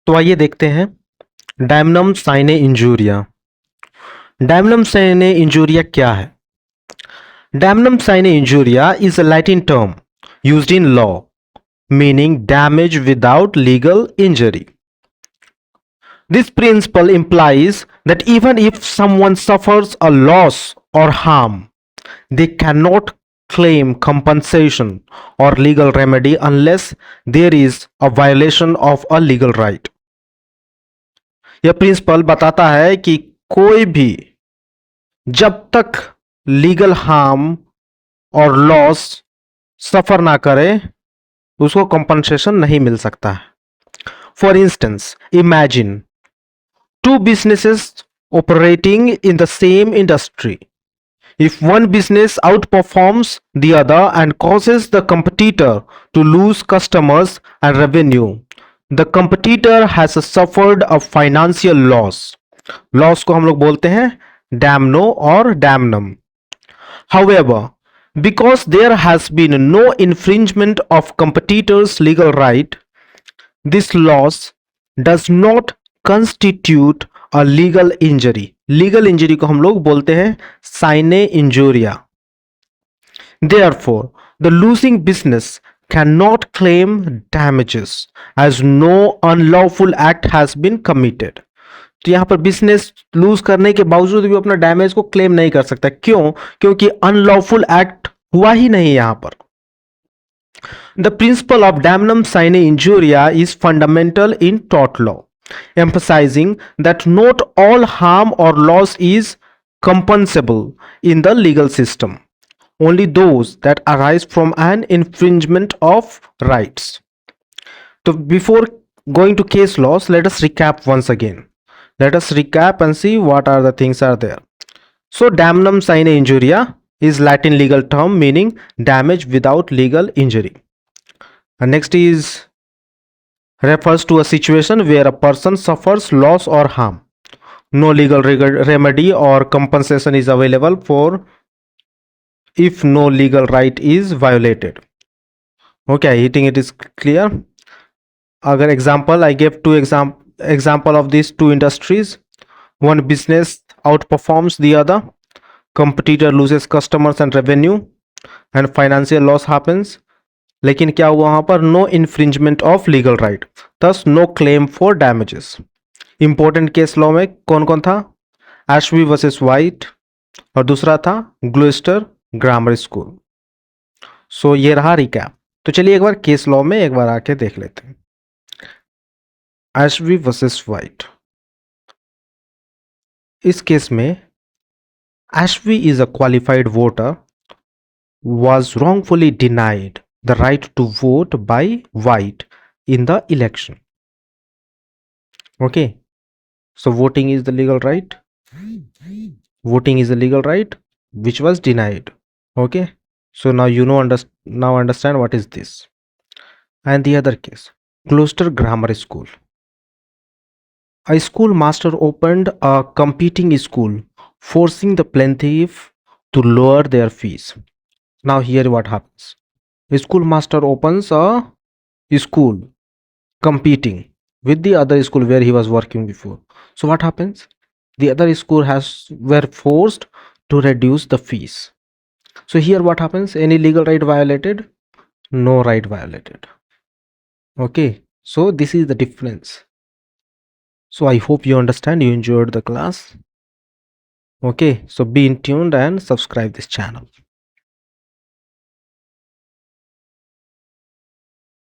तो आइए देखते हैं डायमनम साइने इंजूरिया। डायमनम साइने इंजूरिया क्या है? Damnum sine injuria is a Latin term used in law meaning damage without legal injury. This principle implies that even if someone suffers a loss or harm, they cannot claim compensation or legal remedy unless there is a violation of a legal right. यह principal बताता है कि कोई भी जब तक legal harm और loss सफर ना करे उसको कंपनसेशन नहीं मिल सकता है. For instance, imagine two businesses operating in the same industry. If one business outperforms the other and causes the competitor to lose customers and revenue, the competitor has suffered a financial loss. Loss को हम लोग बोलते हैं damno और damnum. However, because there has been no infringement of competitor's legal right, this loss does not constitute a legal injury. Legal injury को हम लोग बोलते हैं साइने injuria. Therefore, the losing business cannot claim damages as no unlawful act has been committed. तो यहाँ पर business loose करने के बावजूद भी अपना डैमेज को क्लेम नहीं कर सकता. क्यों? क्योंकि अनलॉफुल एक्ट हुआ ही नहीं यहाँ पर. The principle of damnum sine injuria is fundamental in tort law, emphasizing that not all harm or loss is compensable in the legal system, only those that arise from an infringement of rights. So before going to case laws, let us recap once again. Let us recap and see what are the things are there. So damnum sine injuria is Latin legal term meaning damage without legal injury. And next is refers to a situation where a person suffers loss or harm. No legal remedy or compensation is available for if no legal right is violated. Okay, I think it is clear. Agar example, I gave two example of these two industries. One business outperforms the other. Competitor loses customers and revenue, and financial loss happens. लेकिन क्या हुआ वहां पर? No infringement of legal right, thus no claim for damages. Important case law में कौन कौन था? एशवी versus white और दूसरा था ग्लोस्टर ग्रामर स्कूल. सो ये रहा रिकैप. तो चलिए एक बार केस लॉ में एक बार आके देख लेते हैं. एशवी वर्सेस वाइट. इस केस में एशवी is a qualified voter was wrongfully denied the right to vote by White in the election. Okay, so voting is the legal right. Voting is a legal right which was denied. Okay, so now you know now understand what is this. And the other case, Gloucester Grammar School. A school master opened a competing school, forcing the plaintiff to lower their fees. Now here what happens? A schoolmaster opens a school competing with the other school where he was working before. So what happens? The other school were forced to reduce the fees. So here what happens? Any legal right violated? No right violated. Okay, so this is the difference. So I hope you understand, you enjoyed the class. Okay, so be in tuned and subscribe this channel.